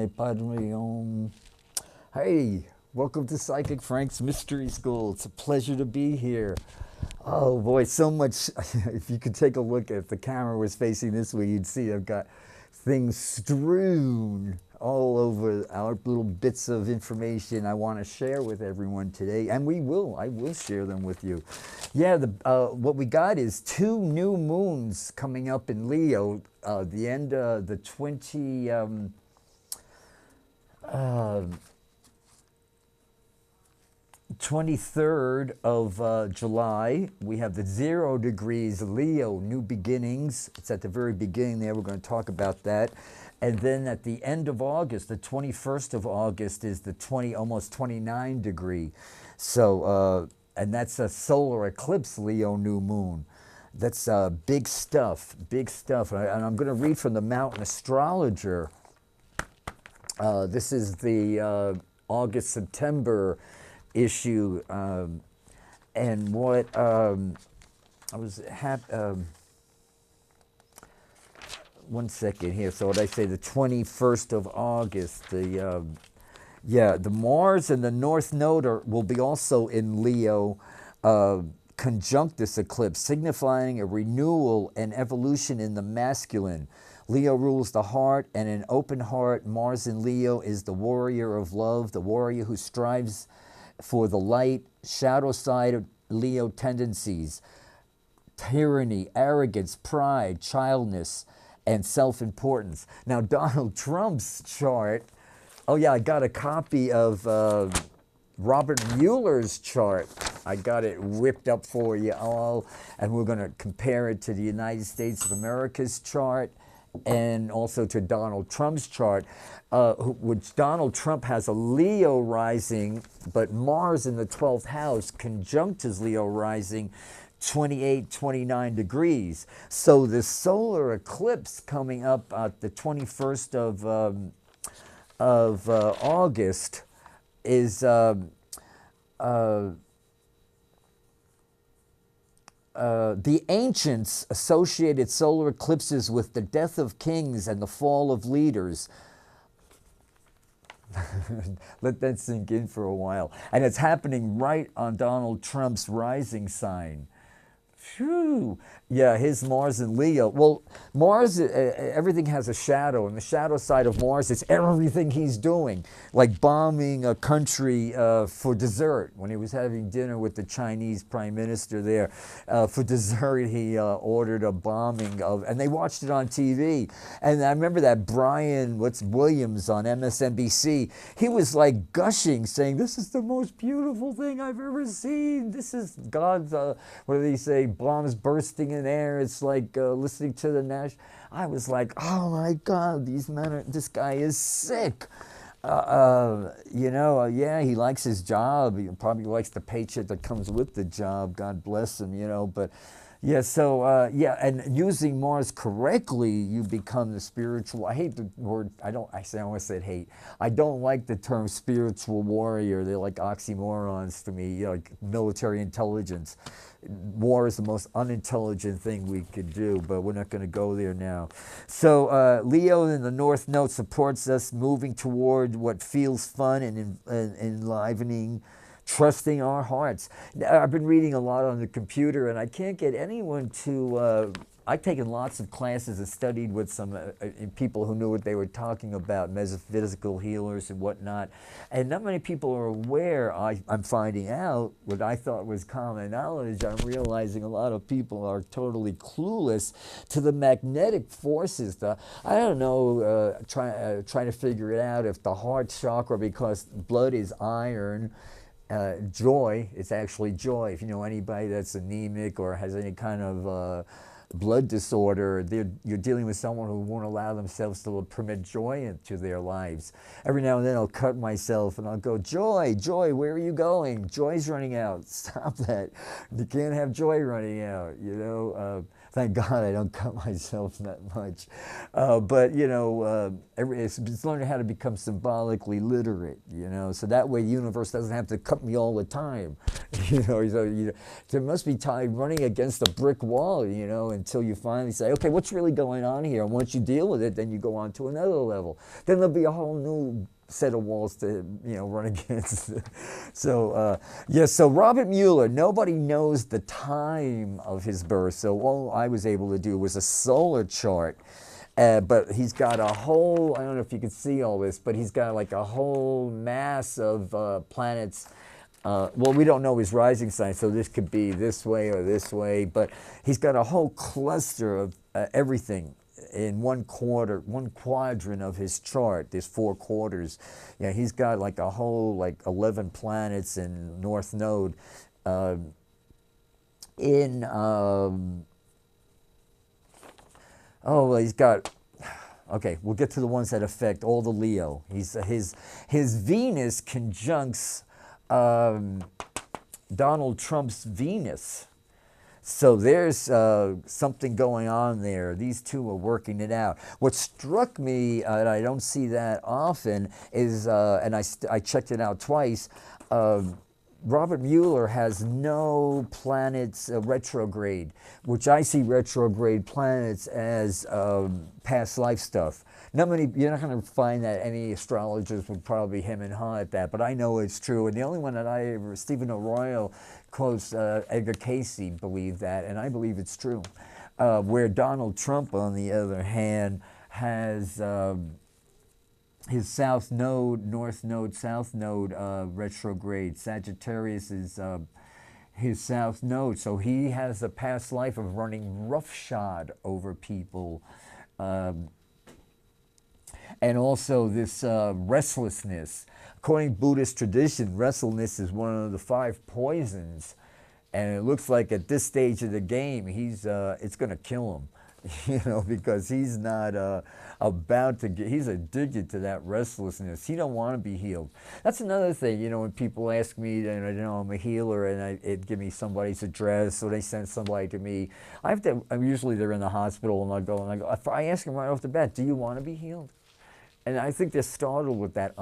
Padme Om. Hey, welcome to Psychic Frank's Mystery School. It's a pleasure to be here. Oh boy, so much. If you could take a look, if the camera was facing this way, you'd see I've got things strewn all over our little bits of information I want to share with everyone today, and I will share them with you. Yeah, what we got is 2 new moons coming up in Leo, the end of the 23rd of July. We have the 0 degrees Leo, new beginnings. It's at the very beginning there. We're going to talk about that. And then at the end of August, the 21st of August, is the almost 29 degree. So, and that's a solar eclipse Leo new moon. That's big stuff, big stuff. And I'm going to read from the Mountain Astrologer. This is the August-September issue, and what I was one second here. So what I say, the 21st of August, the Mars and the North Node will be also in Leo, conjunct this eclipse, signifying a renewal and evolution in the masculine. Leo rules the heart, and an open heart, Mars in Leo, is the warrior of love, the warrior who strives for the light. Shadow side of Leo tendencies: tyranny, arrogance, pride, childness, and self-importance. Now, Donald Trump's chart, oh yeah, I got a copy of Robert Mueller's chart. I got it whipped up for you all, and we're going to compare it to the United States of America's chart, and also to Donald Trump's chart, which Donald Trump has a Leo rising, but Mars in the 12th house conjunct his Leo rising, 28, 29 degrees. So the solar eclipse coming up at the 21st of August is the ancients associated solar eclipses with the death of kings and the fall of leaders. Let that sink in for a while. And it's happening right on Donald Trump's rising sign. Phew. Yeah, his Mars in Leo. Well, Mars, everything has a shadow, and the shadow side of Mars is everything he's doing, like bombing a country for dessert. When he was having dinner with the Chinese prime minister there, for dessert he ordered a bombing of, and they watched it on TV. And I remember that Brian Williams on MSNBC, he was like gushing, saying, "This is the most beautiful thing I've ever seen. This is God's, what do they say, bombs bursting in air. It's like listening to the Nash." I was like, oh my God, this guy is sick. Yeah, he likes his job. He probably likes the paycheck that comes with the job. God bless him, but yeah, so, and using Mars correctly, you become the spiritual. I hate the word, I almost said hate. I don't like the term spiritual warrior. They're like oxymorons to me, like military intelligence. War is the most unintelligent thing we could do, but we're not going to go there now. So Leo in the North Node supports us moving toward what feels fun and enlivening, trusting our hearts. I've been reading a lot on the computer, and I can't get anyone to... I've taken lots of classes and studied with some people who knew what they were talking about, metaphysical healers and whatnot, and not many people are aware. I'm finding out what I thought was common knowledge. I'm realizing a lot of people are totally clueless to the magnetic forces. I don't know, trying to figure it out if the heart chakra, because blood is iron, joy, it's actually joy. If you know anybody that's anemic or has any kind of blood disorder, you're dealing with someone who won't allow themselves to permit joy into their lives. Every now and then I'll cut myself and I'll go, joy, where are you going? Joy's running out. Stop that. You can't have joy running out, Thank God I don't cut myself that much. But, you know, it's learning how to become symbolically literate, you know, so that way the universe doesn't have to cut me all the time. There must be time running against a brick wall, you know, until you finally say, okay, what's really going on here? And once you deal with it, then you go on to another level. Then there'll be a whole new set of walls to, you know, run against. So so Robert Mueller, nobody knows the time of his birth, so all I was able to do was a solar chart. But he's got a whole, I don't know if you can see all this, but he's got like a whole mass of planets. Well, we don't know his rising sign, so this could be this way or this way, but he's got a whole cluster of everything in one quadrant of his chart. There's 4 quarters. Yeah, he's got like a whole 11 planets in North Node. He's got. Okay, we'll get to the ones that affect all the Leo. His Venus conjuncts Donald Trump's Venus. So there's something going on there. These two are working it out. What struck me, and I don't see that often, is, and I checked it out twice, Robert Mueller has no planets retrograde, which I see retrograde planets as past life stuff. You're not going to find that any astrologers would probably hem and haw at that, but I know it's true. And the only one that Stephen Arroyo quotes, Edgar Casey, believed that, and I believe it's true. Where Donald Trump, on the other hand, has his South Node, North Node, South Node retrograde. Sagittarius is his South Node, so he has a past life of running roughshod over people. And also this restlessness. According to Buddhist tradition, restlessness is one of the 5 poisons, and it looks like at this stage of the game, it's going to kill him, you know, because he's not he's addicted to that restlessness. He don't want to be healed. That's another thing, you know, when people ask me, and I know I'm a healer, and it give me somebody's address, or they send somebody to me. Usually they're in the hospital, and I go, I ask them right off the bat, do you want to be healed? And I think they're startled with that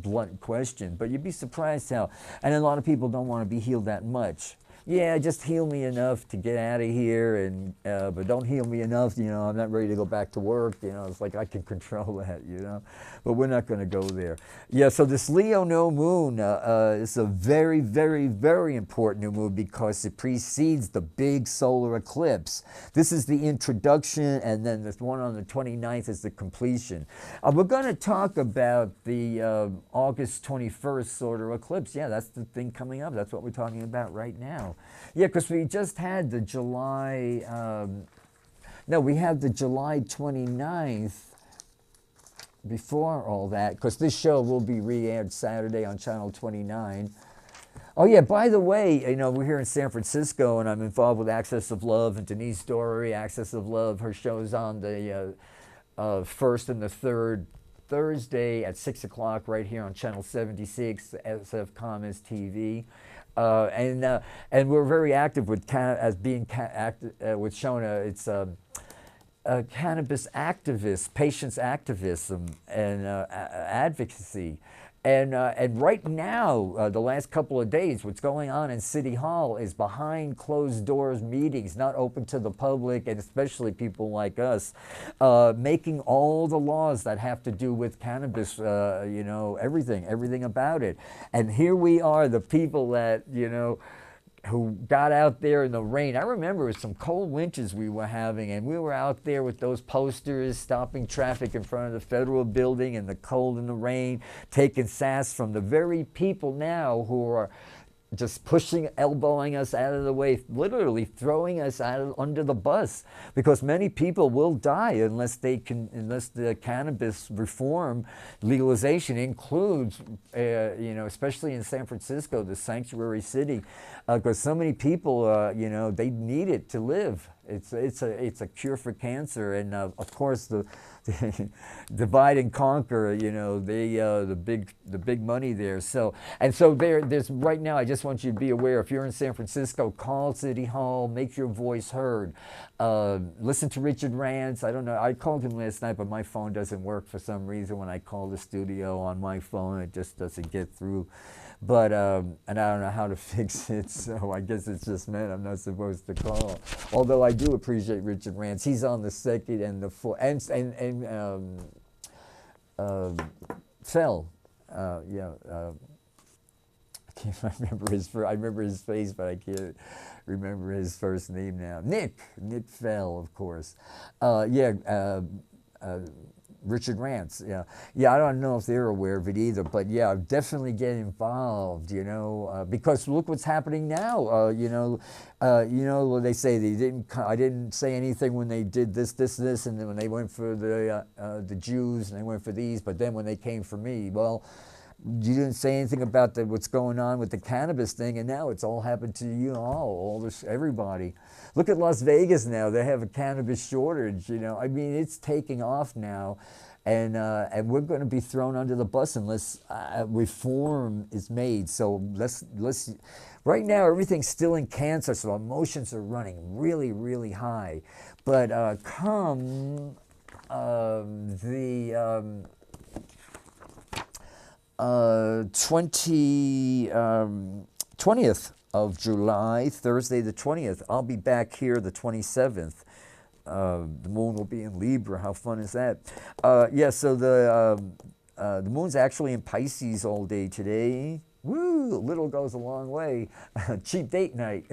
blunt question, but you'd be surprised how, and a lot of people don't want to be healed that much. Yeah, just heal me enough to get out of here, and but don't heal me enough, you know, I'm not ready to go back to work, you know, it's like I can control that, you know, but we're not going to go there. Yeah, so this Leo new moon is a very, very, very important new moon because it precedes the big solar eclipse. This is the introduction, and then this one on the 29th is the completion. We're going to talk about the August 21st solar eclipse. Yeah, that's the thing coming up. That's what we're talking about right now. Yeah, because we just had the July, we had the July 29th before all that, because this show will be re-aired Saturday on Channel 29. Oh yeah, by the way, you know, we're here in San Francisco, and I'm involved with Access of Love and Denise Story. Access of Love, her show's on the first and the third Thursday at 6 o'clock right here on Channel 76, SF Commerce TV. And we're very active with with Shona. It's cannabis activists, patients activism, and advocacy. And right now, the last couple of days, what's going on in City Hall is behind closed doors meetings, not open to the public, and especially people like us, making all the laws that have to do with cannabis, you know, everything about it. And here we are, the people that, you know, who got out there in the rain. I remember it was some cold winters we were having, and we were out there with those posters stopping traffic in front of the federal building in the cold and the rain, taking sass from the very people now who are just pushing, elbowing us out of the way, literally throwing us under the bus, because many people will die unless the cannabis reform legalization includes, you know, especially in San Francisco, the sanctuary city, because so many people, you know, they need it to live. It's a cure for cancer, and of course the divide and conquer. You know, the big money there. So there's right now. I just want you to be aware. If you're in San Francisco, call City Hall, make your voice heard. Listen to Richard Rance. I don't know. I called him last night, but my phone doesn't work for some reason. When I call the studio on my phone, it just doesn't get through. But and I don't know how to fix it, so I guess it's just meant I'm not supposed to call. Although I do appreciate Richard Rance. He's on the second and the fourth, and Phil, I can't remember his first. I remember his face, but I can't remember his first name now. Nick Fell, of course. Richard Rance, yeah. I don't know if they're aware of it either, but yeah, definitely get involved. You know, because look what's happening now. They say I didn't say anything when they did this, and then when they went for the Jews and they went for these, but then when they came for me, well, you didn't say anything about what's going on with the cannabis thing, and now it's all happened to you all this, everybody. Look at Las Vegas now; they have a cannabis shortage. You know, I mean, it's taking off now, and we're going to be thrown under the bus unless reform is made. So let's. Right now, everything's still in cancer, so emotions are running really, really high. But come the 20th of July, Thursday the 20th. I'll be back here the 27th. The moon will be in Libra. How fun is that? So the moon's actually in Pisces all day today. Woo! Little goes a long way. Cheap date night.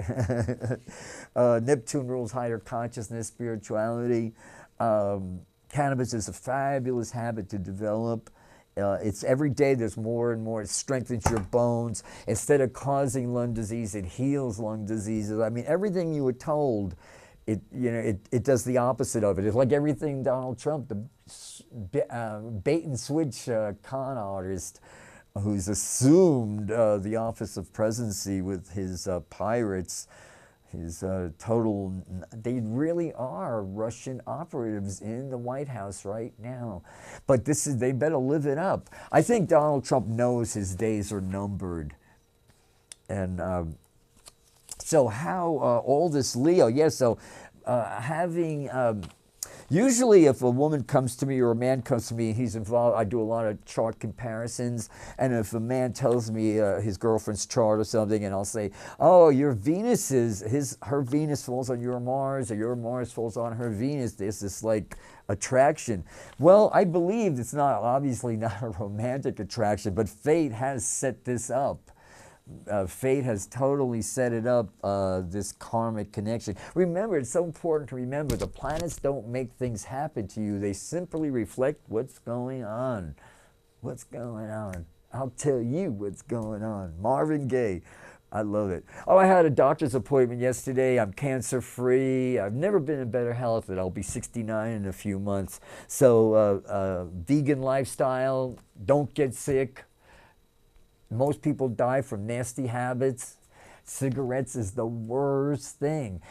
Neptune rules higher consciousness, spirituality. Cannabis is a fabulous habit to develop. It's every day there's more and more. It strengthens your bones. Instead of causing lung disease, it heals lung diseases. I mean, everything you were told, it does the opposite of it. It's like everything Donald Trump, the bait and switch con artist who's assumed the office of presidency with his pirates. His they really are Russian operatives in the White House right now. But they better live it up. I think Donald Trump knows his days are numbered. And so how all this Leo, having, usually if a woman comes to me or a man comes to me, he's involved, I do a lot of chart comparisons, and if a man tells me his girlfriend's chart or something, and I'll say, oh, your Venus her Venus falls on your Mars, or your Mars falls on her Venus, there's this like attraction. Well, I believe it's obviously not a romantic attraction, but fate has set this up. Fate has totally set it up, this karmic connection. Remember, it's so important to remember, the planets don't make things happen to you. They simply reflect what's going on. What's going on? I'll tell you what's going on. Marvin Gaye. I love it. Oh, I had a doctor's appointment yesterday. I'm cancer-free. I've never been in better health, and I'll be 69 in a few months. So vegan lifestyle, don't get sick. Most people die from nasty habits. Cigarettes is the worst thing.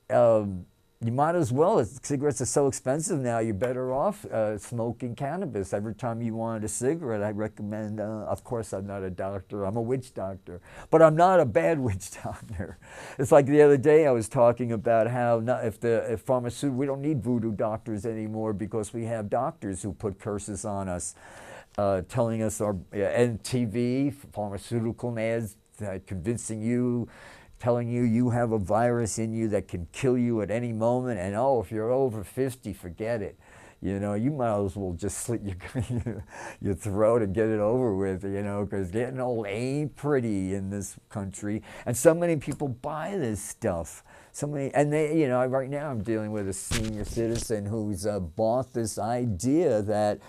You might as well, cigarettes are so expensive now, you're better off smoking cannabis. Every time you want a cigarette, I recommend, of course I'm not a doctor, I'm a witch doctor, but I'm not a bad witch doctor. It's like the other day I was talking about how if pharmaceutical, we don't need voodoo doctors anymore because we have doctors who put curses on us. Telling us and TV, pharmaceutical ads, convincing you, telling you have a virus in you that can kill you at any moment, and if you're over 50, forget it. You know, you might as well just slit your throat and get it over with, because getting old ain't pretty in this country. And so many people buy this stuff. Right now I'm dealing with a senior citizen who's bought this idea that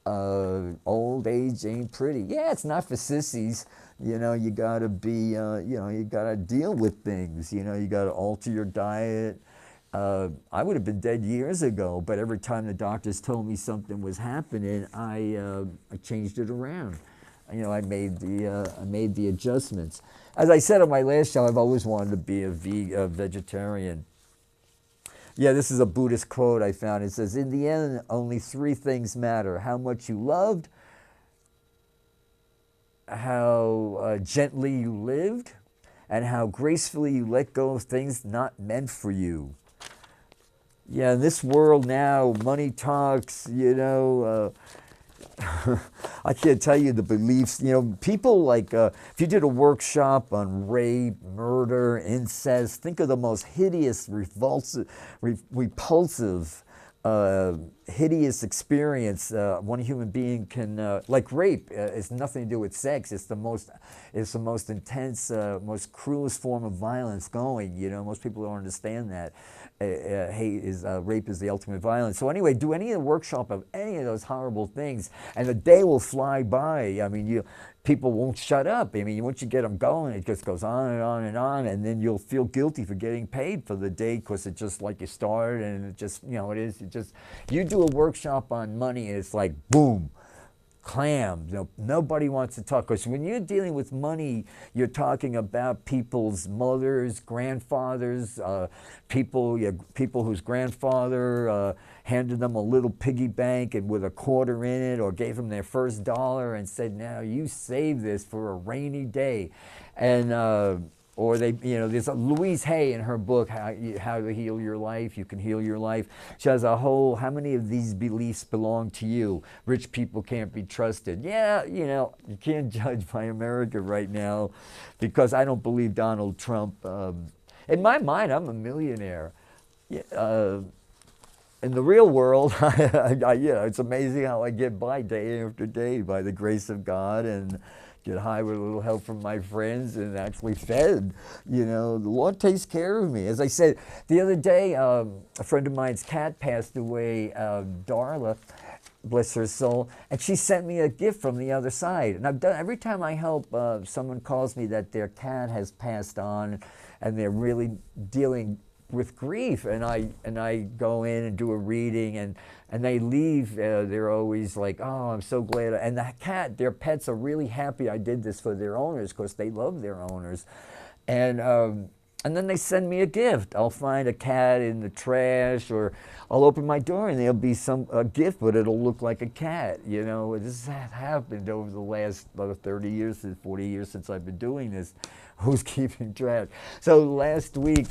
old age ain't pretty. Yeah, it's not for sissies. You gotta be, you gotta deal with things. You gotta alter your diet. I would have been dead years ago, but every time the doctors told me something was happening, I changed it around. I made the adjustments. As I said on my last show, I've always wanted to be a vegetarian. Yeah, this is a Buddhist quote I found. It says, in the end, only three things matter: how much you loved, how gently you lived, and how gracefully you let go of things not meant for you. Yeah, in this world now, money talks, I can't tell you the beliefs. People like, if you did a workshop on rape, murder, incest, think of the most hideous, repulsive, hideous experience one human being can, like rape, it's nothing to do with sex. It's the most intense, most cruelest form of violence going. Most people don't understand that. Rape is the ultimate violence. So anyway, do any of the workshop of any of those horrible things, and the day will fly by. I mean, people won't shut up. I mean, once you get them going, it just goes on and on and on, and then you'll feel guilty for getting paid for the day because it's just like you started, and it just, you do a workshop on money, and it's like, boom, clam. Nobody wants to talk, because when you're dealing with money, you're talking about people's mothers, grandfathers, people whose grandfather handed them a little piggy bank and with a quarter in it, or gave them their first dollar and said, now you save this for a rainy day. And or there's a Louise Hay in her book, How to Heal Your Life. You can heal your life. She has a whole, how many of these beliefs belong to you? Rich people can't be trusted. Yeah, you can't judge by America right now, because I don't believe Donald Trump. In my mind, I'm a millionaire. In the real world, it's amazing how I get by day after day by the grace of God, and get high with a little help from my friends, and actually fed. The Lord takes care of me. As I said the other day, a friend of mine's cat passed away, Darla, bless her soul, and she sent me a gift from the other side. And I've done, every time I help, someone calls me that their cat has passed on, and they're really dealing with grief, and I go in and do a reading, and they leave, they're always like, oh, I'm so glad. And the cat, their pets are really happy I did this for their owners, because they love their owners. And then they send me a gift. I'll find a cat in the trash, or I'll open my door and there'll be a gift, but it'll look like a cat. This has happened over the last 30 years, 40 years since I've been doing this. Who's keeping track? So last week,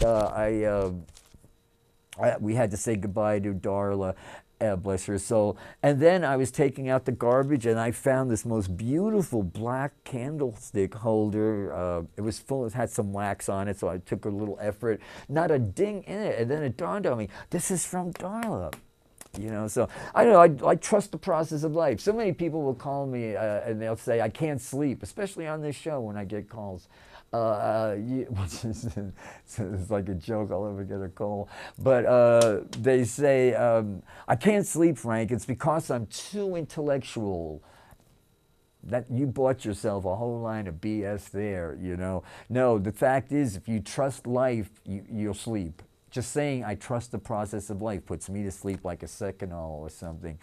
we had to say goodbye to Darla, bless her soul. And then I was taking out the garbage, and I found this most beautiful black candlestick holder. It was full, it had some wax on it, so I took a little effort. Not a ding in it. And then it dawned on me, this is from Darla. So I don't know, I trust the process of life. So many people will call me and they'll say, I can't sleep, especially on this show when I get calls. Which is, it's like a joke, I'll ever get a call. But they say, I can't sleep, Frank. It's because I'm too intellectual. That you bought yourself a whole line of BS there, No, the fact is, if you trust life, you'll sleep. Just saying I trust the process of life puts me to sleep like a seconal or something.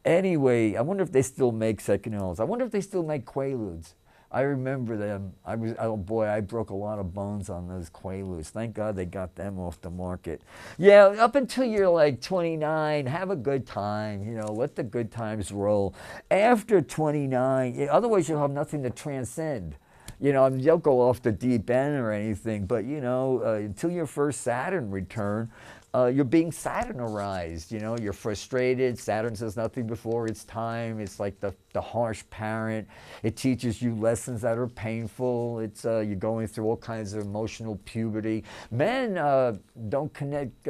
Anyway, I wonder if they still make seconals. I wonder if they still make Quaaludes. I remember them. Oh boy, I broke a lot of bones on those Quaaludes. Thank God they got them off the market. Yeah, up until you're like 29, have a good time. Let the good times roll. After 29, otherwise you'll have nothing to transcend. You'll go off the deep end or anything, but until your first Saturn return, you're being Saturnarized. You're frustrated. Saturn says nothing before its time. It's like the harsh parent. It teaches you lessons that are painful. It's you're going through all kinds of emotional puberty. Men don't connect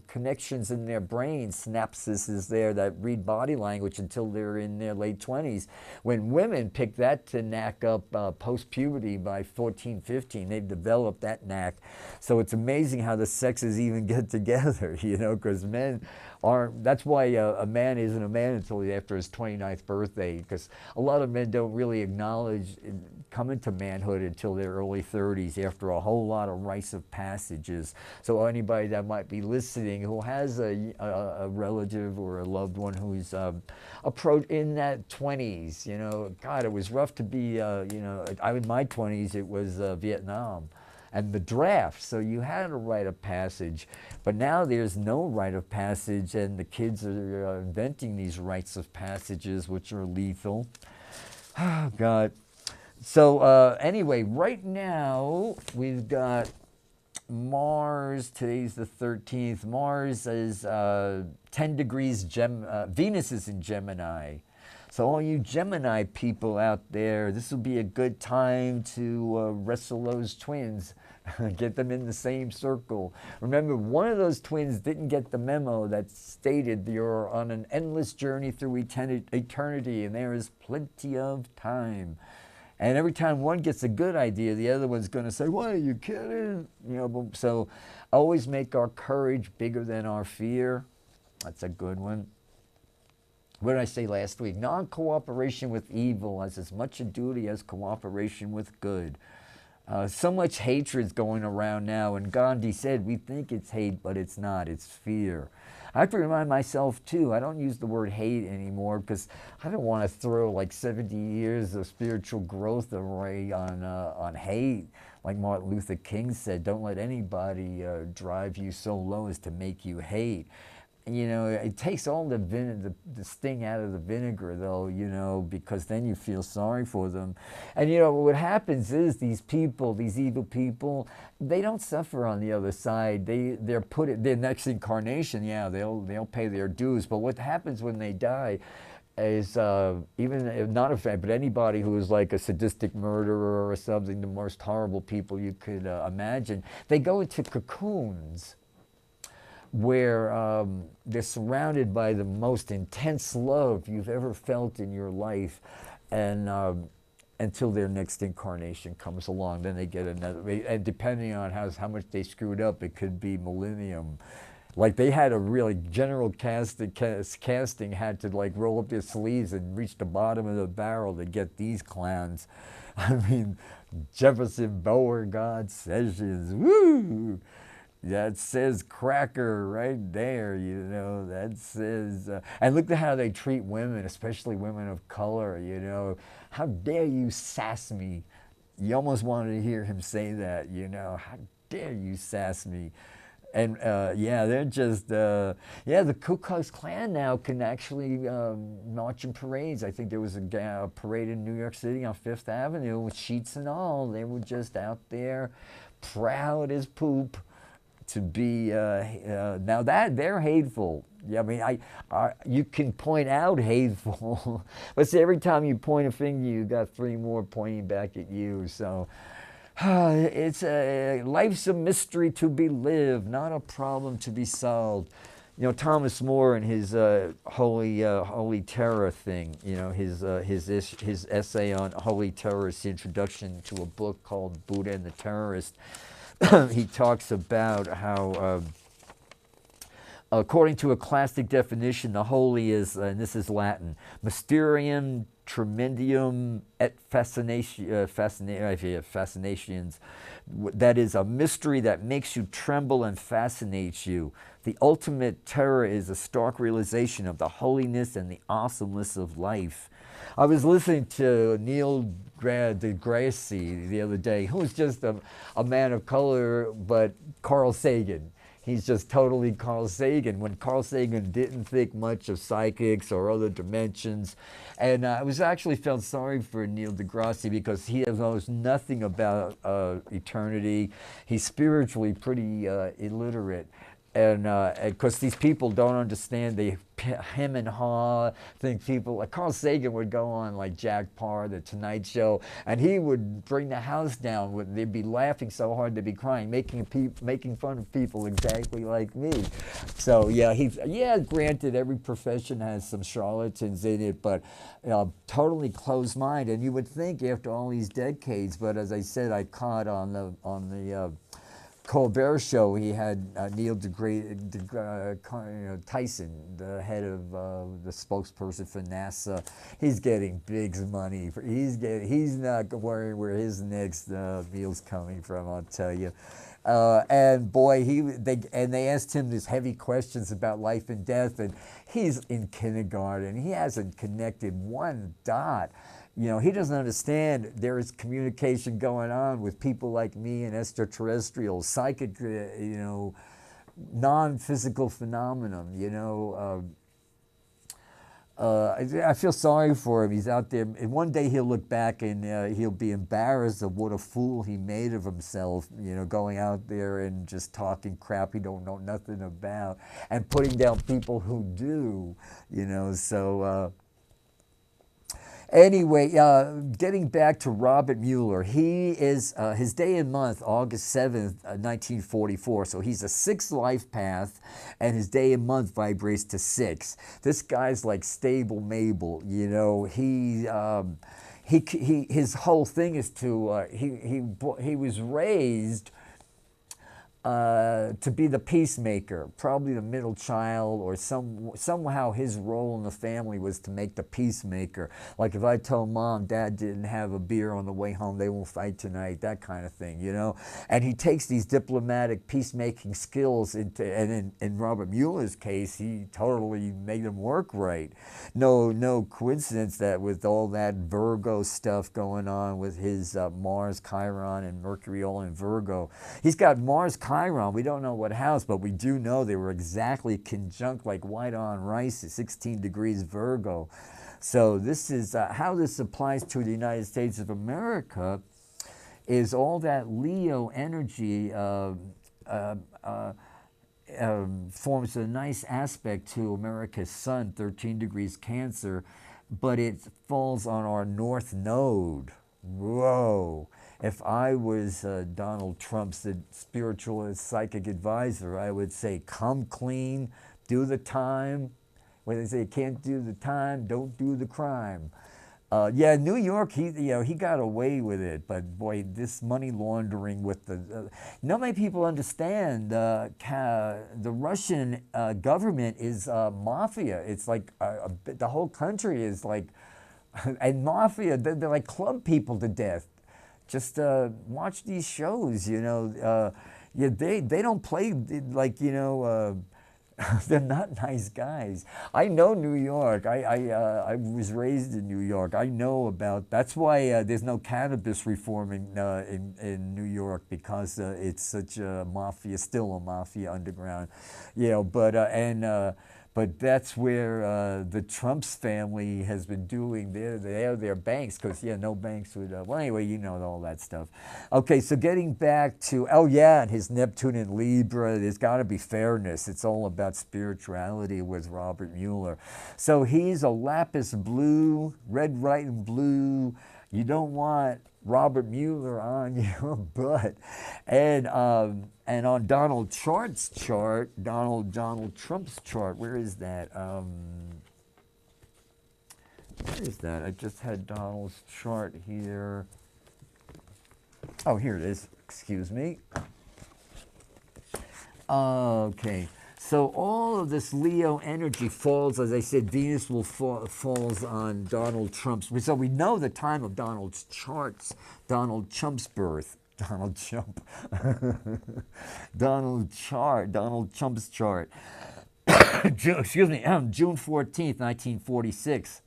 connections in their brains, synapses there that read body language until they're in their late 20s. When women pick that to knack up post-puberty by 14, 15, they've developed that knack. So it's amazing how the sexes even get together, because men aren't. That's why a man isn't a man until after his 29th birthday, because a lot of men don't really acknowledge coming to manhood until their early 30s, after a whole lot of rites of passages. So anybody that might be listening who has a relative or a loved one who's approached in that 20s, God, it was rough to be, in my 20s, it was Vietnam. and the draft. So you had a rite of passage, but now there's no rite of passage, and the kids are inventing these rites of passages which are lethal. Oh, God. So anyway, right now we've got Mars. Today's the 13th. Mars is 10 degrees, Venus is in Gemini. So all you Gemini people out there, this will be a good time to wrestle those twins. Get them in the same circle. Remember, one of those twins didn't get the memo that stated you're on an endless journey through eternity and there is plenty of time. And every time one gets a good idea, the other one's going to say, "What, are you kidding?" You know, so always make our courage bigger than our fear. That's a good one. What did I say last week? Non-cooperation with evil has as much a duty as cooperation with good. So much hatred's going around now, and Gandhi said, we think it's hate, but it's not, it's fear. I have to remind myself too, I don't use the word hate anymore because I don't want to throw like 70 years of spiritual growth away on hate. Like Martin Luther King said, don't let anybody drive you so low as to make you hate. You know, it takes all the sting out of the vinegar, though, you know, because then you feel sorry for them. And, you know, what happens is these people, these evil people, they don't suffer on the other side. They're put in their next incarnation, yeah, they'll pay their dues. But what happens when they die is, even if not a fan, but anybody who is like a sadistic murderer or something, the most horrible people you could imagine, they go into cocoons where they're surrounded by the most intense love you've ever felt in your life, and until their next incarnation comes along, then they get another. And depending on how much they screwed up, it could be millennium. Like they had a really general casting had to like roll up their sleeves and reach the bottom of the barrel to get these clowns. I mean, Jefferson Beauregard Sessions, woo! That says cracker right there, you know, that says, and look at how they treat women, especially women of color, you know. How dare you sass me? You almost wanted to hear him say that, you know. How dare you sass me? And yeah, they're just, yeah, the Ku Klux Klan now can actually march in parades. I think there was a parade in New York City on Fifth Avenue with sheets and all. They were just out there proud as poop to be, now that they're hateful. Yeah, I mean, you can point out hateful, but see, every time you point a finger, you got three more pointing back at you. So it's life's a mystery to be lived, not a problem to be solved. You know, Thomas More in his Holy Terror thing, you know, his essay on Holy Terrorist, introduction to a book called Buddha and the Terrorist. He talks about how, according to a classic definition, the holy is, and this is Latin, mysterium tremendum et fascinations. That is a mystery that makes you tremble and fascinates you. The ultimate terror is a stark realization of the holiness and the awesomeness of life. I was listening to Neil deGrasse the other day, who's just a man of color, but Carl Sagan. He's just totally Carl Sagan, when Carl Sagan didn't think much of psychics or other dimensions. And I was actually felt sorry for Neil deGrasse because he knows nothing about eternity. He's spiritually pretty illiterate. And because these people don't understand, they hem and haw, think people, like Carl Sagan would go on like Jack Parr, The Tonight Show, and he would bring the house down. They'd be laughing so hard they'd be crying, making fun of people exactly like me. So yeah, granted, every profession has some charlatans in it, but totally closed mind. And you would think after all these decades, but as I said, I caught on the Colbert Show, he had Neil Tyson, the head of the spokesperson for NASA. He's getting big money. He's not worrying where his next meal's coming from, I'll tell you. And boy, they asked him these heavy questions about life and death, and he's in kindergarten. He hasn't connected one dot. You know, he doesn't understand there is communication going on with people like me and extraterrestrials, psychic, you know, non-physical phenomenon, you know. I feel sorry for him. He's out there, and one day he'll look back and he'll be embarrassed of what a fool he made of himself, you know, going out there and just talking crap he don't know nothing about and putting down people who do, you know. So anyway, getting back to Robert Mueller, he is, his day and month, August 7th, 1944. So he's a 6 life path, and his day and month vibrates to 6. This guy's like stable Mabel, you know. His whole thing is to, he was raised to be the peacemaker, probably the middle child, or somehow his role in the family was to make the peacemaker. Like if I told Mom, Dad didn't have a beer on the way home, they won't fight tonight, that kind of thing, you know. And he takes these diplomatic peacemaking skills into, and in Robert Mueller's case, he totally made them work right. No coincidence that with all that Virgo stuff going on with his Mars, Chiron, and Mercury all in Virgo, he's got Mars, Chiron. We don't know what house, but we do know they were exactly conjunct like white on rice at 16 degrees Virgo. So this is how this applies to the United States of America is all that Leo energy forms a nice aspect to America's sun, 13 degrees Cancer, but it falls on our North Node. Whoa. If I was Donald Trump's spiritual psychic advisor, I would say, come clean, do the time. When they say you can't do the time, don't do the crime. Yeah, New York, he got away with it, but boy, this money laundering with the, not many people understand the Russian government is mafia. It's like the whole country is like, and mafia, they're like club people to death. Just watch these shows, you know. Yeah, they don't play like, you know, they're not nice guys. I know New York. I was raised in New York. I know about, that's why there's no cannabis reform in New York, because it's such a mafia, still a mafia underground, you know. But that's where the Trump's family has been doing their banks, because, yeah, no banks would, well, anyway, you know all that stuff. Okay, so getting back to, oh, yeah, and his Neptune in Libra, there's got to be fairness. It's all about spirituality with Robert Mueller. So he's a lapis blue, red, white, and blue. You don't want Robert Mueller on your butt. And on Donald Trump's chart, Donald Trump's chart, where is that? Where is that? I just had Donald's chart here. Oh, here it is. Excuse me. Okay. So all of this Leo energy falls, as I said, Venus will falls on Donald Trump's. So we know the time of Donald's charts, Donald Trump's birth. Donald Trump. Donald Trump's chart. Excuse me, June 14th, 1946.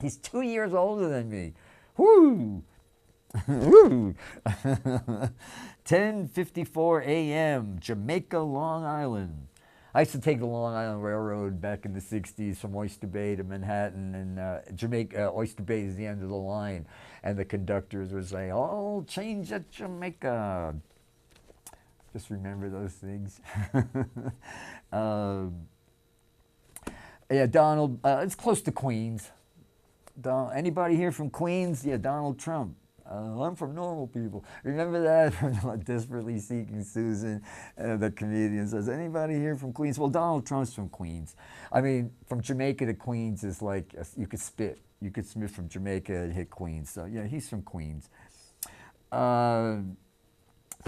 He's 2 years older than me. Woo! Woo! 10:54 a.m., Jamaica, Long Island. I used to take the Long Island Railroad back in the 60s from Oyster Bay to Manhattan, and Jamaica, Oyster Bay is the end of the line, and the conductors would say, "Oh, change at Jamaica." Just remember those things. Yeah, Donald, it's close to Queens. Anybody here from Queens? Yeah, Donald Trump. I'm from Normal People. Remember that from Desperately Seeking Susan, the comedian says, anybody here from Queens? Well, Donald Trump's from Queens. I mean, from Jamaica to Queens is like, you could spit. You could spit from Jamaica and hit Queens. So, yeah, he's from Queens. And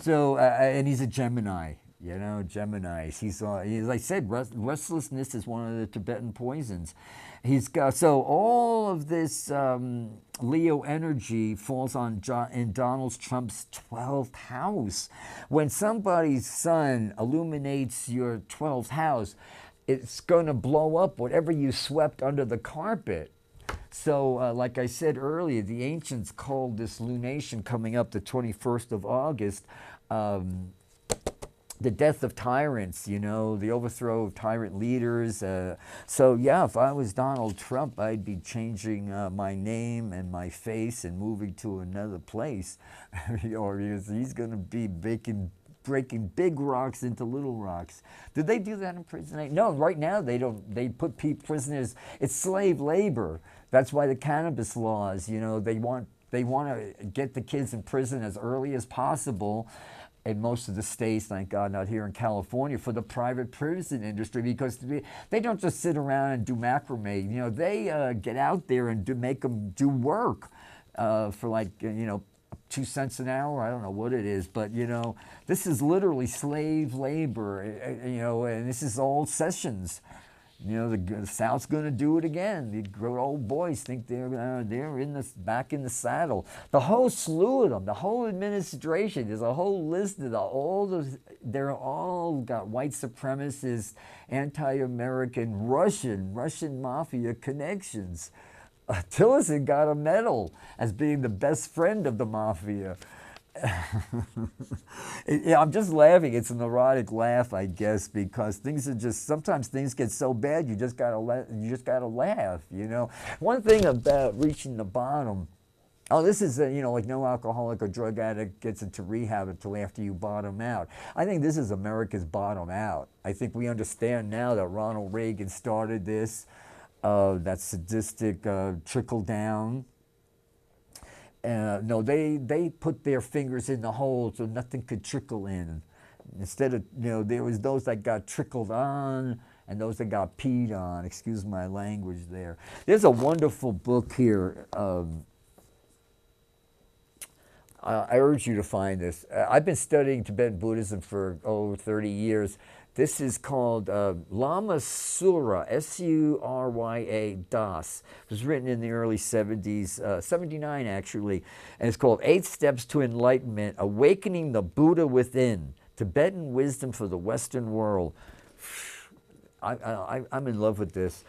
he's a Gemini. You know, Geminis. He's, as I said, restlessness is one of the Tibetan poisons. He's got, so all of this Leo energy falls on in Donald Trump's 12th house. When somebody's sun illuminates your 12th house, it's going to blow up whatever you swept under the carpet. So, like I said earlier, the ancients called this lunation coming up the 21st of August the death of tyrants, you know, the overthrow of tyrant leaders. So, yeah, if I was Donald Trump, I'd be changing my name and my face and moving to another place. Or he's going to be breaking big rocks into little rocks. Did they do that in prison? No, right now they don't. They put prisoners. It's slave labor. That's why the cannabis laws, you know, they want to get the kids in prison as early as possible in most of the states, thank God not here in California, for the private prison industry, because they don't just sit around and do macrame. You know, they get out there and make them do work for like, you know, 2 cents an hour. I don't know what it is, but, you know, this is literally slave labor, you know, and this is all sessions. You know, the South's going to do it again. The good old boys think they're back in the saddle. The whole slew of them, the whole administration. There's a whole list of all those. They're all got white supremacist, anti-American, Russian mafia connections. Tillerson got a medal as being the best friend of the mafia. Yeah, I'm just laughing. It's a neurotic laugh, I guess, because things are just, sometimes things get so bad you just gotta laugh. You know, one thing about reaching the bottom. Oh, this is you know, like no alcoholic or drug addict gets into rehab until after you bottom out. I think this is America's bottom out. I think we understand now that Ronald Reagan started this, that sadistic trickle down. No, they put their fingers in the hole so nothing could trickle in. Instead of, you know, there was those that got trickled on and those that got peed on. Excuse my language there. There's a wonderful book here. I urge you to find this. I've been studying Tibetan Buddhism for 30 years. This is called Lama Surya, S-U-R-Y-A, Das. It was written in the early 70s, 79 actually, and it's called 8 Steps to Enlightenment, Awakening the Buddha Within, Tibetan Wisdom for the Western World. I'm in love with this.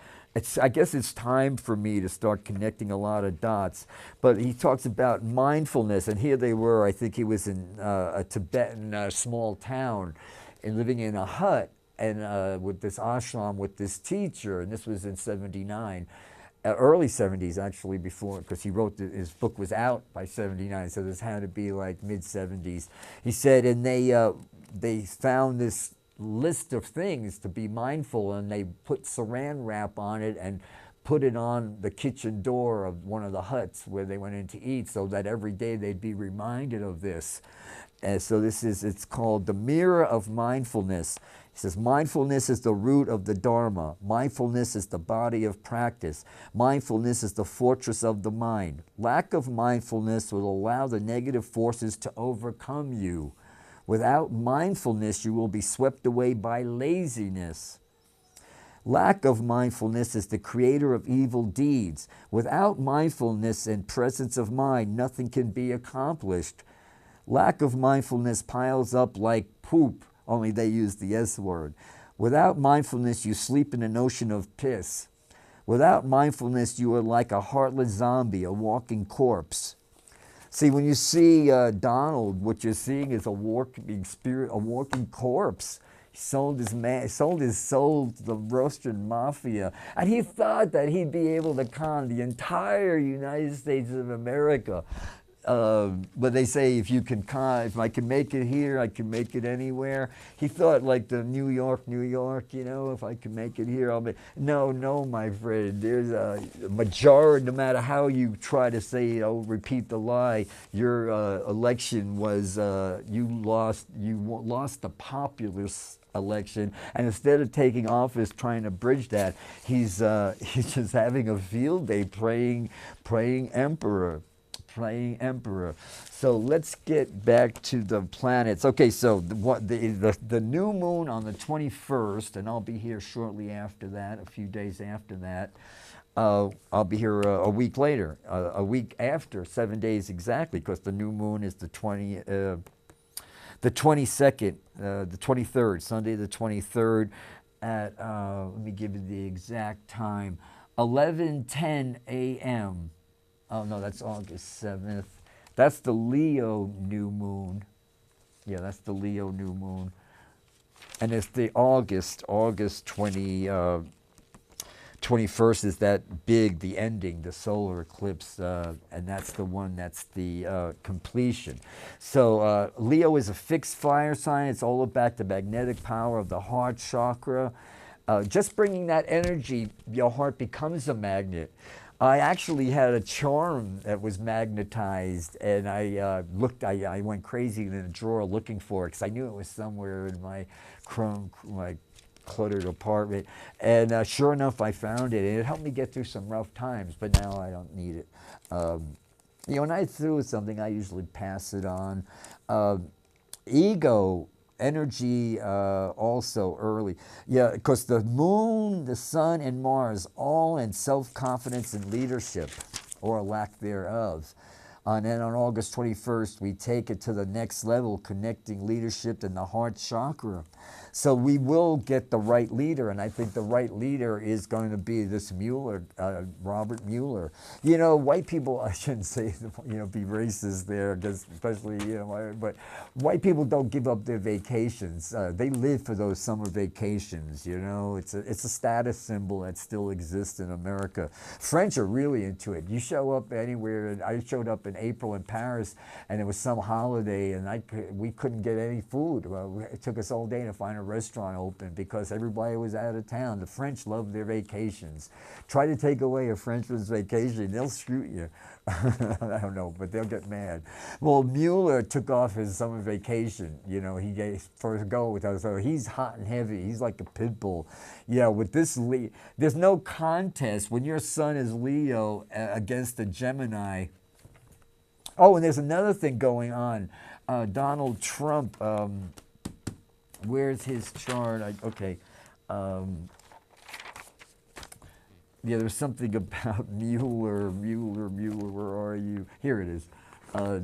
I guess it's time for me to start connecting a lot of dots. But he talks about mindfulness, and here they were. I think he was in a Tibetan small town, and living in a hut, and with this ashram with this teacher, and this was in '79, early '70s actually, before, because he wrote his book was out by '79, so this had to be like mid '70s. He said, and they found this list of things to be mindful, and they put saran wrap on it and put it on the kitchen door of one of the huts where they went in to eat, so that every day they'd be reminded of this. And so it's called the mirror of mindfulness. He says, mindfulness is the root of the Dharma. Mindfulness is the body of practice. Mindfulness is the fortress of the mind. Lack of mindfulness will allow the negative forces to overcome you. Without mindfulness, you will be swept away by laziness. Lack of mindfulness is the creator of evil deeds. Without mindfulness and presence of mind, nothing can be accomplished. Lack of mindfulness piles up like poop, only they use the S word. Without mindfulness, you sleep in an ocean of piss. Without mindfulness, you are like a heartless zombie, a walking corpse. See, when you see Donald, what you're seeing is a walking spirit, a walking corpse. He sold his soul to the Russian mafia, and he thought that he'd be able to con the entire United States of America. But they say if I can make it here, I can make it anywhere. He thought like the New York, you know, if I can make it here, I'll make. No, my friend. There's a majority. No matter how you try to say, repeat the lie, your election was you lost the populist election, and instead of taking office trying to bridge that, he's just having a field day praying emperor. So let's get back to the planets. Okay, so the new moon on the 21st, and I'll be here shortly after that, a few days after that. I'll be here a week later, a week after, 7 days exactly, because the new moon is the 22nd, the 23rd, Sunday the 23rd at, let me give you the exact time. 11:10 a.m. Oh no, that's August 7th. That's the Leo new moon. Yeah, that's the Leo new moon. And it's the August 21st is that big, the ending, the solar eclipse, and that's the one that's the completion. So Leo is a fixed fire sign. It's all about the magnetic power of the heart chakra. Just bringing that energy, your heart becomes a magnet. I actually had a charm that was magnetized, and I went crazy in a drawer looking for it because I knew it was somewhere in my cluttered apartment. And sure enough, I found it, and it helped me get through some rough times. But now I don't need it. When I through with something, I usually pass it on. Ego energy also early. Yeah, because the moon, the sun, and Mars all in self-confidence and leadership, or lack thereof. And then on August 21st, we take it to the next level, connecting leadership and the heart chakra. So we will get the right leader, and I think the right leader is going to be this Mueller, Robert Mueller. White people, I shouldn't say, be racist there, because especially, but white people don't give up their vacations. They live for those summer vacations, It's a status symbol that still exists in America. French are really into it. You show up anywhere, and I showed up in April in Paris, and it was some holiday, and we couldn't get any food. It took us all day to find a restaurant open because everybody was out of town. The French love their vacations. Try to take away a Frenchman's vacation, they'll shoot you. I don't know, but they'll get mad. Well, Mueller took off his summer vacation. He gave for a go with us. So he's hot and heavy. He's like a pit bull. Yeah, with this, there's no contest when your sun is Leo against the Gemini. Oh, and there's another thing going on. Donald Trump, where's his chart? Okay. Yeah, there's something about Mueller, where are you? Here it is. I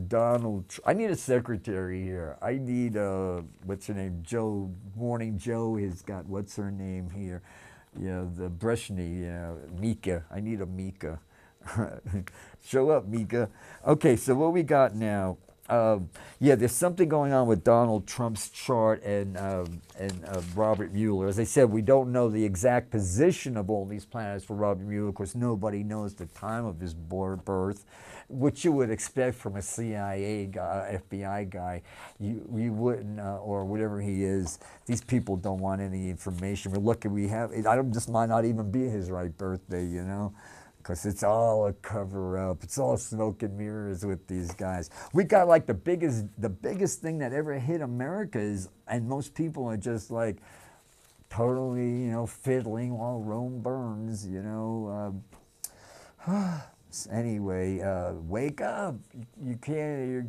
need a secretary here. I need, what's her name? Joe, Morning Joe has got, what's her name here? Yeah, the Breshny, Mika. I need a Mika. Show up, Mika. Okay, so what we got now? There's something going on with Donald Trump's chart and Robert Mueller. As I said, we don't know the exact position of all these planets for Robert Mueller. Of course, nobody knows the time of his birth, which you would expect from a CIA guy, FBI guy. You wouldn't, or whatever he is. These people don't want any information. We're lucky we have. This might not even be his right birthday, because it's all a cover-up. It's all smoke and mirrors with these guys. We got like the biggest thing that ever hit America is, and most people are just like totally, fiddling while Rome burns, Anyway, wake up. You can't.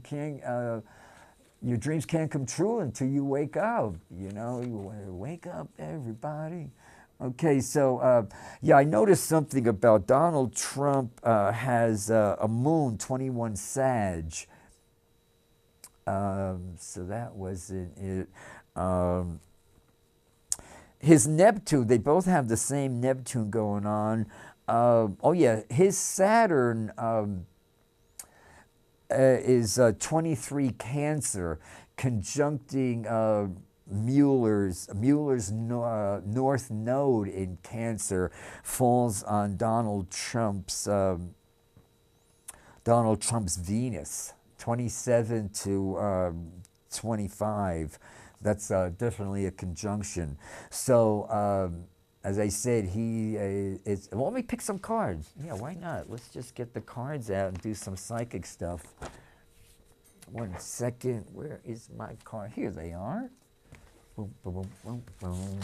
Your dreams can't come true until you wake up. You wake up, everybody. Okay, so I noticed something about Donald Trump has a moon, 21 Sag. So that wasn't it. His Neptune, they both have the same Neptune going on. His Saturn is 23 Cancer, conjuncting Mueller's north node in Cancer, falls on Donald Trump's Venus, 27 to 25. That's definitely a conjunction. So as I said, let me pick some cards. Yeah, why not? Let's just get the cards out and do some psychic stuff. 1 second. Where is my card? Here they are. Boom, boom, boom, boom, boom.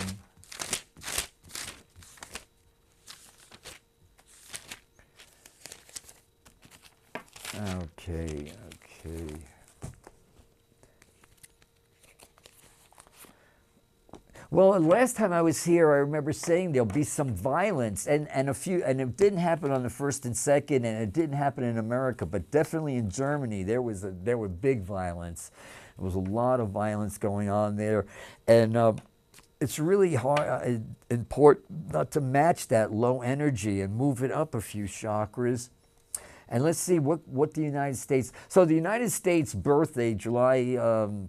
Okay. Well, last time I was here, I remember saying there'll be some violence, and it didn't happen on the 1st and 2nd, and it didn't happen in America, but definitely in Germany there were big violence. There was a lot of violence going on there, and it's really hard, important not to match that low energy and move it up a few chakras. And let's see what the United States. So the United States birthday, July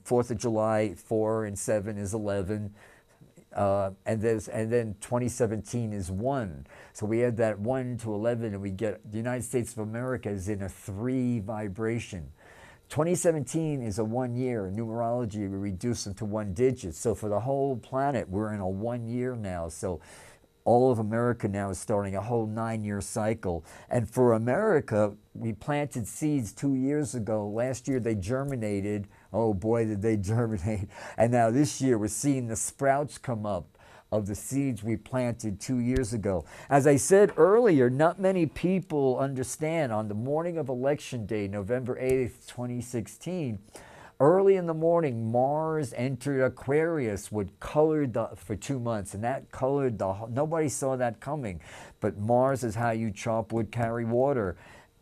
4th of July, 4 and 7 is 11. And then 2017 is 1. So we add that 1 to 11 and we get the United States of America is in a 3 vibration. 2017 is a 1 year. In numerology, we reduce them to 1 digit. So for the whole planet, we're in a 1 year now. So all of America now is starting a whole 9-year cycle. And for America, we planted seeds 2 years ago. Last year they germinated. Oh boy, did they germinate. And now this year we're seeing the sprouts come up of the seeds we planted 2 years ago. As I said earlier, not many people understand on the morning of Election Day, November 8th, 2016, early in the morning, Mars entered Aquarius, which colored for 2 months, and that colored nobody saw that coming. But Mars is how you chop wood, carry water.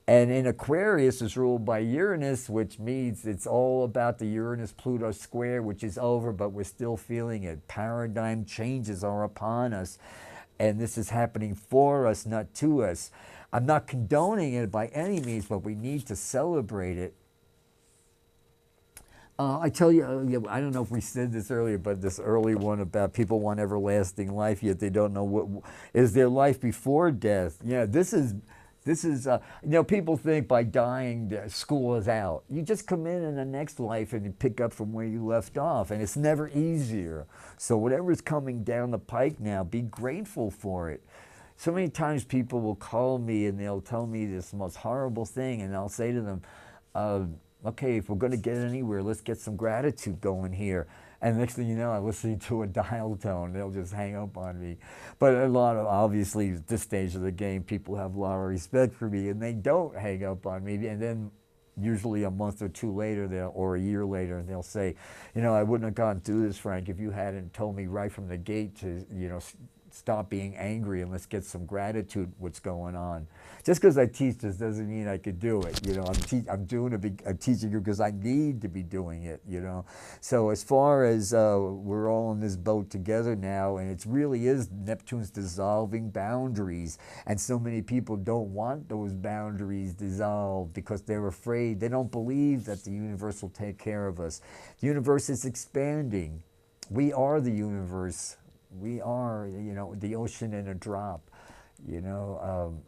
And in Aquarius is ruled by Uranus, which means it's all about the Uranus-Pluto square, which is over, but we're still feeling it. Paradigm changes are upon us, and this is happening for us, not to us. I'm not condoning it by any means, but we need to celebrate it. I tell you, I don't know if we said this earlier, but this early one about people want everlasting life, yet they don't know what is their life before death. Yeah, this is, people think by dying, school is out. You just come in the next life and you pick up from where you left off, and it's never easier. So whatever's coming down the pike now, be grateful for it. So many times people will call me and they'll tell me this most horrible thing, and I'll say to them, okay, if we're going to get anywhere, let's get some gratitude going here. And next thing you know, I'm listening to a dial tone. They'll just hang up on me. But a lot of, obviously, at this stage of the game, people have a lot of respect for me, and they don't hang up on me. And then usually a month or two later, or a year later, they'll say, I wouldn't have gone through this, Frank, if you hadn't told me right from the gate to, stop being angry and let's get some gratitude what's going on. Just because I teach this doesn't mean I could do it. I'm teaching you because I need to be doing it, So as far as we're all in this boat together now, and it really is Neptune's dissolving boundaries, and so many people don't want those boundaries dissolved because they're afraid. They don't believe that the universe will take care of us. The universe is expanding. We are the universe. We are, the ocean in a drop,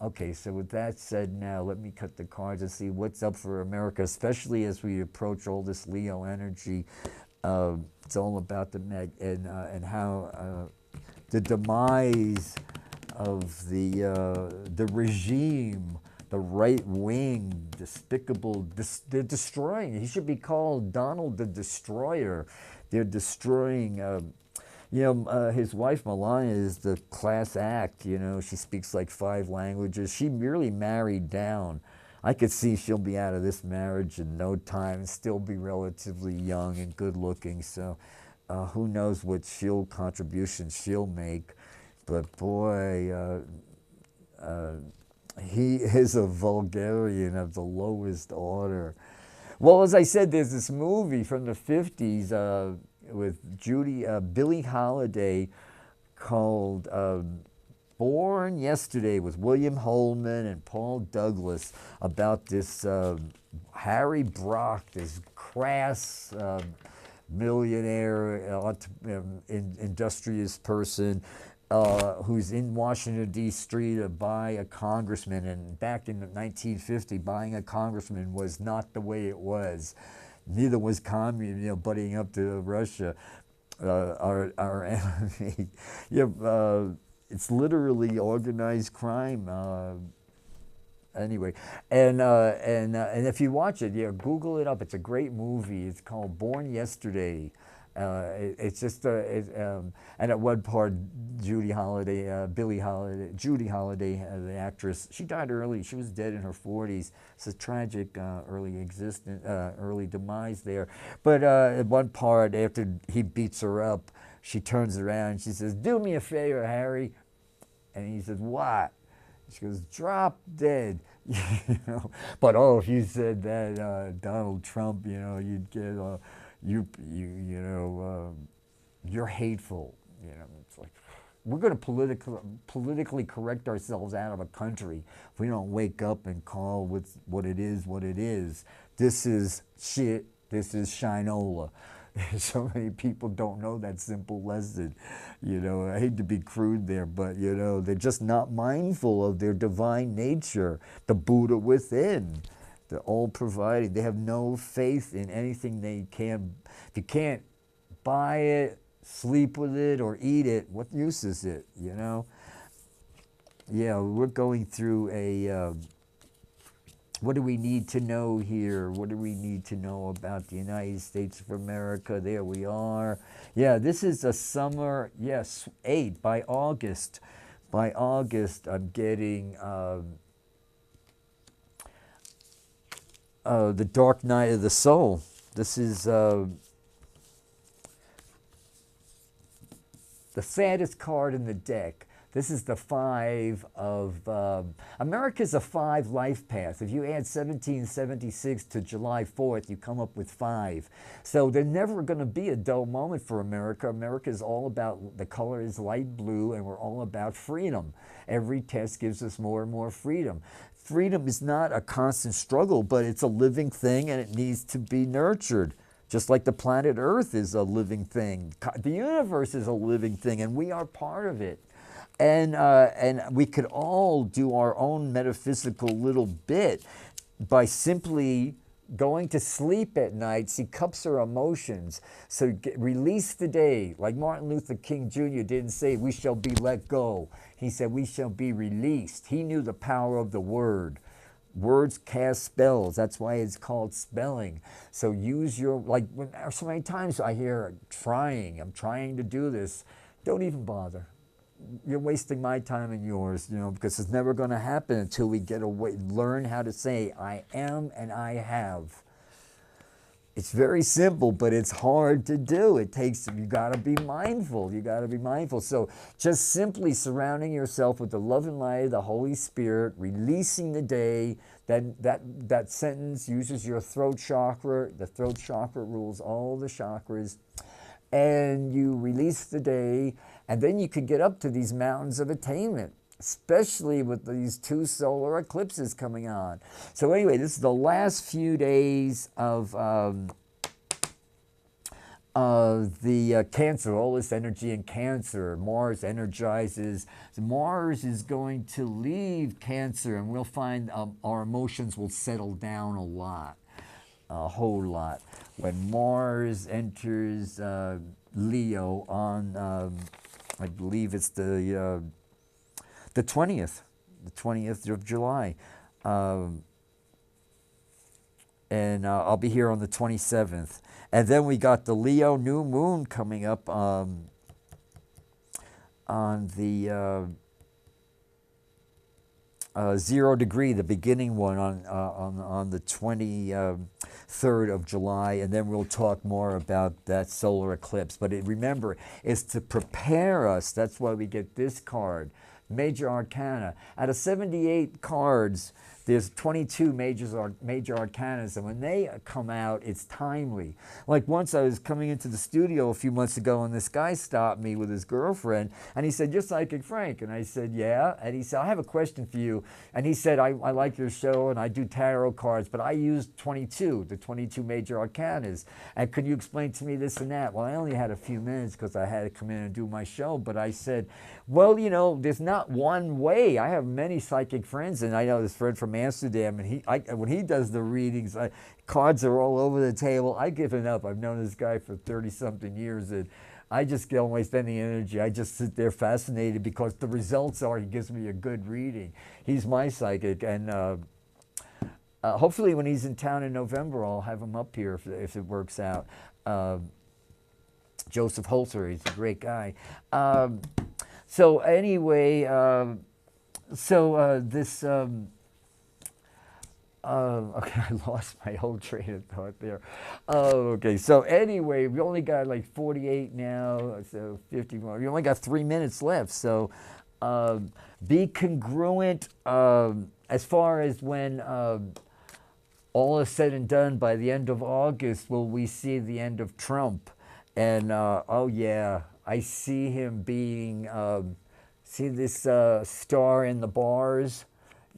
Okay, so with that said, now let me cut the cards and see what's up for America, especially as we approach all this Leo energy. It's all about and how the demise of the regime, the right wing, despicable, they're destroying. He should be called Donald the Destroyer. They're destroying. His wife Melania is the class act. She speaks like 5 languages. She really married down. I could see she'll be out of this marriage in no time and still be relatively young and good looking. So who knows what contributions she'll make. But boy, he is a vulgarian of the lowest order. Well, as I said, there's this movie from the 50s with Billie Holiday called Born Yesterday with William Holman and Paul Douglas about this Harry Brock, this crass millionaire, industrious person who's in Washington, D.C. to buy a congressman. And back in 1950, buying a congressman was not the way it was. Neither was communism, buddying up to Russia, our enemy. It's literally organized crime. Anyway, and if you watch it, Google it up. It's a great movie. It's called Born Yesterday. It's just and at one part, Judy Holiday, the actress, she died early. She was dead in her 40s. It's a tragic early demise there. But at one part, after he beats her up, she turns around and she says, "Do me a favor, Harry." And he says, "What?" She goes, "Drop dead." But if you said that Donald Trump, you'd get you're hateful. You know, it's like we're going to politically correct ourselves out of a country if we don't wake up and call what it is what it is. This is shit. This is shinola. So many people don't know that simple lesson. You know, I hate to be crude there, but you know, they're just not mindful of their divine nature, the Buddha within, the all providing. They have no faith in anything they can. If you can't buy it, sleep with it, or eat it, what use is it, you know? Yeah, we're going through a, what do we need to know here? What do we need to know about the United States of America? There we are. Yeah, this is a summer, yes, 8 by August. By August, I'm getting the Dark Night of the Soul. This is the saddest card in the deck. This is the 5 of, America's a 5 life path. If you add 1776 to July 4th, you come up with 5. So there's never going to be a dull moment for America. America is all about, the color is light blue, and we're all about freedom. Every test gives us more and more freedom. Freedom is not a constant struggle, but it's a living thing, and it needs to be nurtured. Just like the planet Earth is a living thing. The universe is a living thing, and we are part of it. And we could all do our own metaphysical little bit by simply going to sleep at night. See, cups are emotions. So release the day. Like Martin Luther King Jr. didn't say, we shall be let go. He said, we shall be released. He knew the power of the word. Words cast spells. That's why it's called spelling. So use your, like, so many times I hear I'm trying to do this. Don't even bother. You're wasting my time and yours, you know, because it's never going to happen until we get away, learn how to say, I am and I have. It's very simple, but it's hard to do. It takes, you got to be mindful. You got to be mindful. So just simply surrounding yourself with the love and light of the Holy Spirit, releasing the day. That sentence uses your throat chakra. The throat chakra rules all the chakras. And you release the day, and then you can get up to these mountains of attainment, especially with these 2 solar eclipses coming on. So anyway, this is the last few days of the Cancer, all this energy in Cancer. Mars energizes. So Mars is going to leave Cancer, and we'll find our emotions will settle down a lot. A whole lot. When Mars enters Leo on, I believe it's the 20th of July, and I'll be here on the 27th. And then we got the Leo new moon coming up on the 0 degree, the beginning one on the 23rd of July, and then we'll talk more about that solar eclipse. But remember, it's to prepare us. That's why we get this card, Major Arcana. Out of 78 cards, there's 22 major arcanas, and when they come out, it's timely. Like once I was coming into the studio a few months ago, and this guy stopped me with his girlfriend, and he said, "You're Psychic Frank?" And I said, "Yeah." And he said, "I have a question for you." And he said, I like your show, and I do tarot cards, but I use the 22 major arcanas. And could you explain to me this and that? Well, I only had a few minutes because I had to come in and do my show, but I said, well, you know, there's not one way. I have many psychic friends, and I know this friend from Amsterdam, and when he does the readings, cards are all over the table. I've given up. I've known this guy for 30-something years, and I just don't waste any energy. I just sit there fascinated because the results are he gives me a good reading. He's my psychic, and hopefully when he's in town in November, I'll have him up here if it works out. Joseph Holzer, he's a great guy. So anyway, this, okay, I lost my whole train of thought there. Okay, so anyway, we only got like 48 now, so 50 more. We only got 3 minutes left, so be congruent as far as when all is said and done. By the end of August, will we see the end of Trump? And oh yeah, I see him being, see this star in the bars?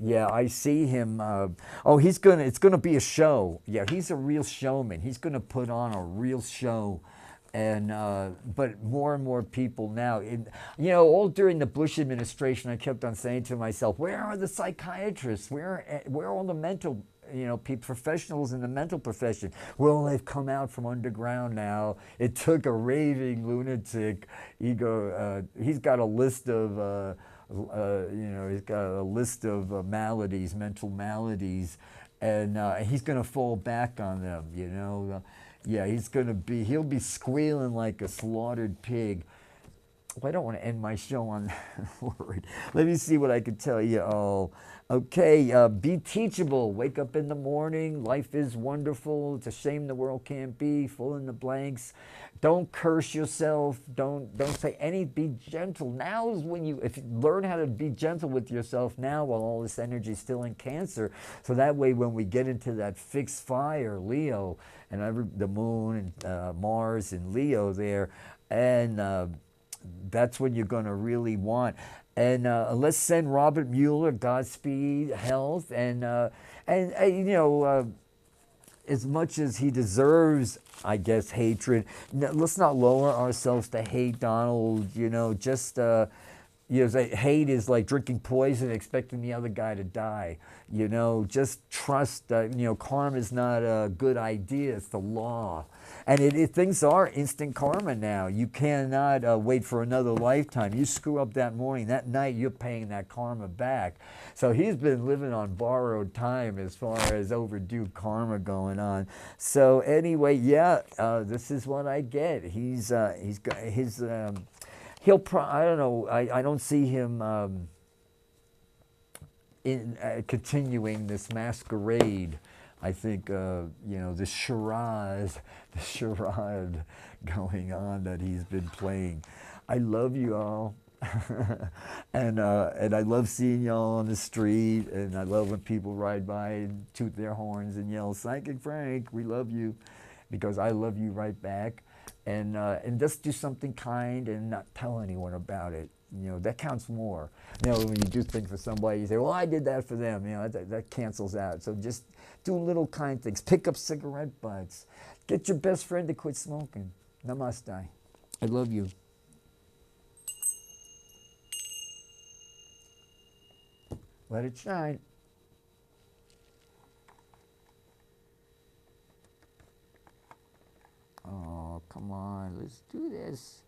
Yeah, I see him. Oh, it's gonna be a show. Yeah, he's a real showman. He's gonna put on a real show. And but more and more people now, all during the Bush administration, I kept on saying to myself, where are the psychiatrists? Where are all the mental, professionals in the mental profession? Well, they've come out from underground now. It took a raving lunatic. He's got a list of, he's got a list of maladies, mental maladies, and he's going to fall back on them. Yeah, he'll be squealing like a slaughtered pig. Well, I don't want to end my show on that word. Let me see what I can tell you all. Okay, be teachable. Wake up in the morning. Life is wonderful. It's a shame the world can't be. Fill in the blanks. Don't curse yourself. Don't say any. Be gentle. Now is when if you learn how to be gentle with yourself now, while all this energy is still in Cancer. So that way, when we get into that fixed fire, Leo, and the Moon and Mars and Leo there, and that's when you're going to really want. And let's send Robert Mueller Godspeed, health, and as much as he deserves, I guess, hatred, let's not lower ourselves to hate Donald. Hate is like drinking poison and expecting the other guy to die. Just trust. Karma is not a good idea. It's the law. And things are instant karma now. You cannot wait for another lifetime. You screw up that morning, that night, you're paying that karma back. So he's been living on borrowed time as far as overdue karma going on. So anyway, this is what I get. He's got his. I don't know. I don't see him continuing this masquerade. I think the charade going on that he's been playing. I love you all, and I love seeing y'all on the street, and I love when people ride by and toot their horns and yell, "Psychic Frank, we love you," because I love you right back. And just do something kind and not tell anyone about it. That counts more. When you do things for somebody, you say, well, I did that for them. That cancels out. So just do little kind things. Pick up cigarette butts. Get your best friend to quit smoking. Namaste. I love you. Let it shine. Oh, come on. Let's do this.